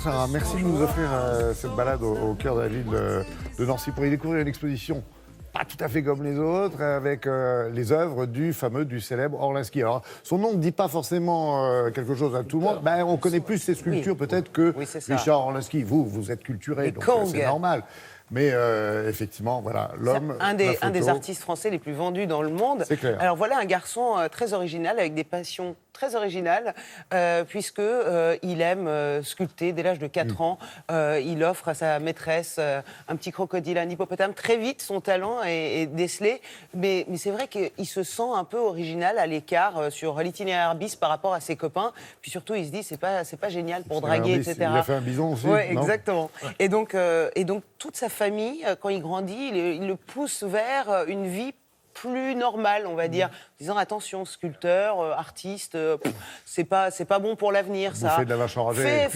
Sarah, merci de nous offrir cette balade au cœur de la ville de Nancy pour y découvrir une exposition pas tout à fait comme les autres, avec les œuvres du célèbre Orlinski. Alors, son nom ne dit pas forcément quelque chose à tout le monde. Ben, on connaît plus ses sculptures peut-être que Richard Orlinski. Vous êtes culturé, donc c'est normal. Mais effectivement, voilà, l'homme. Un des artistes français les plus vendus dans le monde. C'est clair. Alors voilà un garçon très original, avec des passions très originales, puisqu'il aime sculpter dès l'âge de 4 ans. Il offre à sa maîtresse un petit crocodile, un hippopotame. Très vite, son talent est décelé. Mais c'est vrai qu'il se sent un peu original, à l'écart, sur l'itinéraire bis par rapport à ses copains. Puis surtout, il se dit, c'est pas génial pour draguer, etc. Il a fait un bison aussi. Oui, exactement. Et donc, toute sa famille, quand il grandit, il le pousse vers une vie plus normale, on va dire, en disant attention, sculpteur, artiste, c'est pas bon pour l'avenir, ça. Fait de la vache enragée.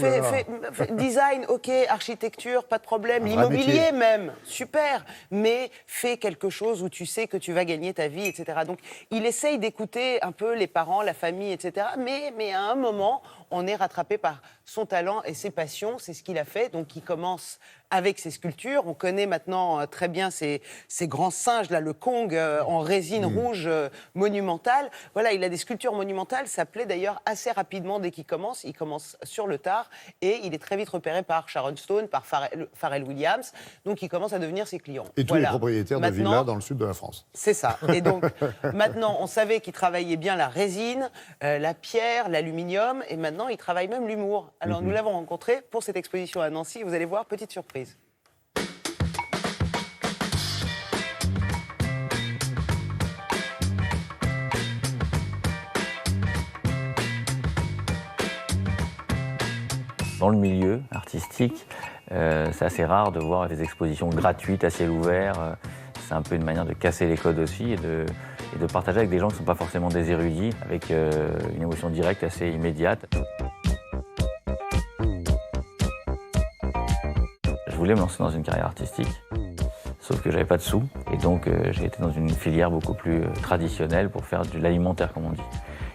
Design, ok, architecture, pas de problème, l'immobilier même, super, mais fais quelque chose où tu sais que tu vas gagner ta vie, etc. Donc, il essaye d'écouter un peu les parents, la famille, etc. Mais à un moment, on est rattrapé par son talent et ses passions, c'est ce qu'il a fait. Donc, il commence avec ses sculptures. On connaît maintenant très bien ces grands singes, là, le Kong en résine rouge monumentale. Voilà, il a des sculptures monumentales. Ça plaît d'ailleurs assez rapidement dès qu'il commence. Il commence sur le tard et il est très vite repéré par Sharon Stone, par Pharrell Williams. Donc, il commence à devenir ses clients. Et tous les propriétaires de villas dans le sud de la France. C'est ça. Et donc, maintenant, on savait qu'il travaillait bien la résine, la pierre, l'aluminium, et maintenant, il travaille même l'humour. Alors, nous l'avons rencontré pour cette exposition à Nancy. Vous allez voir, petite surprise. Dans le milieu artistique, c'est assez rare de voir des expositions gratuites à ciel ouvert. C'est un peu une manière de casser les codes aussi et de partager avec des gens qui ne sont pas forcément des érudits, avec une émotion directe assez immédiate. Je voulais me lancer dans une carrière artistique, sauf que j'avais pas de sous, et donc j'ai été dans une filière beaucoup plus traditionnelle pour faire de l'alimentaire, comme on dit.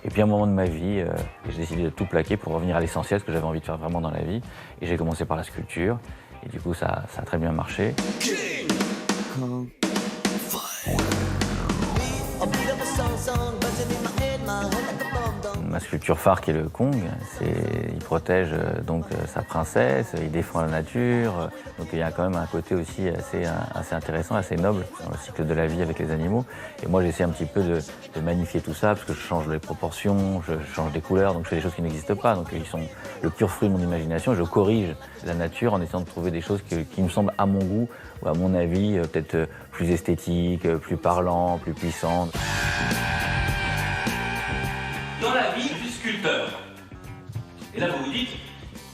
Et puis à un moment de ma vie, j'ai décidé de tout plaquer pour revenir à l'essentiel, ce que j'avais envie de faire vraiment dans la vie. Et j'ai commencé par la sculpture, et du coup ça a très bien marché. Ma sculpture phare qui est le Kong, il protège donc sa princesse, il défend la nature, donc il y a quand même un côté aussi assez intéressant, assez noble dans le cycle de la vie avec les animaux. Et moi j'essaie un petit peu de magnifier tout ça parce que je change les proportions, je change des couleurs, donc je fais des choses qui n'existent pas, donc ils sont le pur fruit de mon imagination. Je corrige la nature en essayant de trouver des choses qui me semblent à mon goût ou à mon avis peut-être plus esthétiques, plus parlantes, plus puissantes. Dans la vie du sculpteur. Et là, vous vous dites,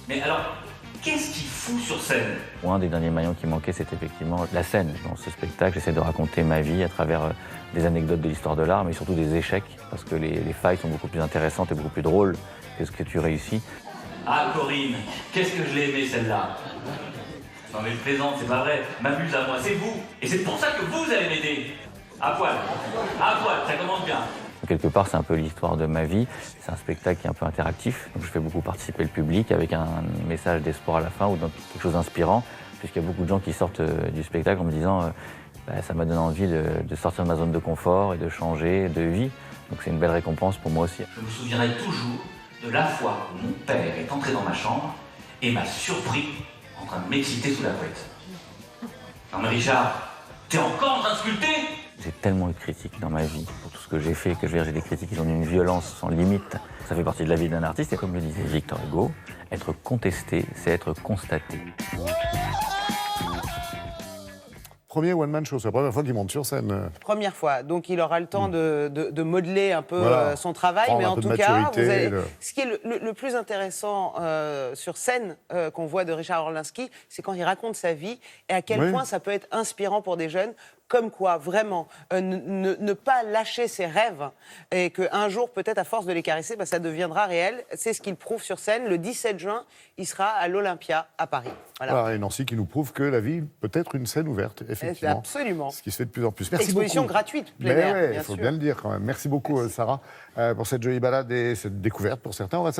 mais alors, qu'est-ce qu'il fout sur scène ? Un des derniers maillons qui manquait, c'est effectivement la scène. Dans ce spectacle, j'essaie de raconter ma vie à travers des anecdotes de l'histoire de l'art, mais surtout des échecs, parce que les failles sont beaucoup plus intéressantes et beaucoup plus drôles que ce que tu réussis. Ah, Corinne, qu'est-ce que je l'ai aimé, celle-là ? Non mais je plaisante, c'est pas vrai. M'amuse à moi, c'est vous. Et c'est pour ça que vous allez m'aider. À poil, ça commence bien. Quelque part, c'est un peu l'histoire de ma vie. C'est un spectacle qui est un peu interactif. Donc je fais beaucoup participer le public avec un message d'espoir à la fin ou dans quelque chose d'inspirant, puisqu'il y a beaucoup de gens qui sortent du spectacle en me disant ça m'a donné envie de sortir de ma zone de confort et de changer de vie. Donc c'est une belle récompense pour moi aussi. Je me souviendrai toujours de la fois où mon père est entré dans ma chambre et m'a surpris en train de m'exciter sous la couette. Non mais Richard, t'es encore en train de sculpter ? J'ai tellement eu de critiques dans ma vie pour tout ce que j'ai fait, que j'ai des critiques qui ont une violence sans limite. Ça fait partie de la vie d'un artiste et comme le disait Victor Hugo, être contesté, c'est être constaté. Premier one-man show, c'est la première fois qu'il monte sur scène. Première fois, donc il aura le temps de modeler un peu son travail, prendre mais un en peu de tout cas, maturité, ce qui est le plus intéressant sur scène qu'on voit de Richard Orlinski, c'est quand il raconte sa vie et à quel point ça peut être inspirant pour des jeunes. Comme quoi, vraiment, ne pas lâcher ses rêves et qu'un jour, peut-être à force de les caresser, ça deviendra réel. C'est ce qu'il prouve sur scène. Le 17 juin, il sera à l'Olympia, à Paris. Voilà. Et Nancy qui nous prouve que la vie peut être une scène ouverte, effectivement. Absolument. Ce qui se fait de plus en plus. Merci Exposition beaucoup. gratuite, plein air, bien il faut sûr. bien le dire quand même. Merci beaucoup, Sarah, pour cette jolie balade et cette découverte pour certains. On va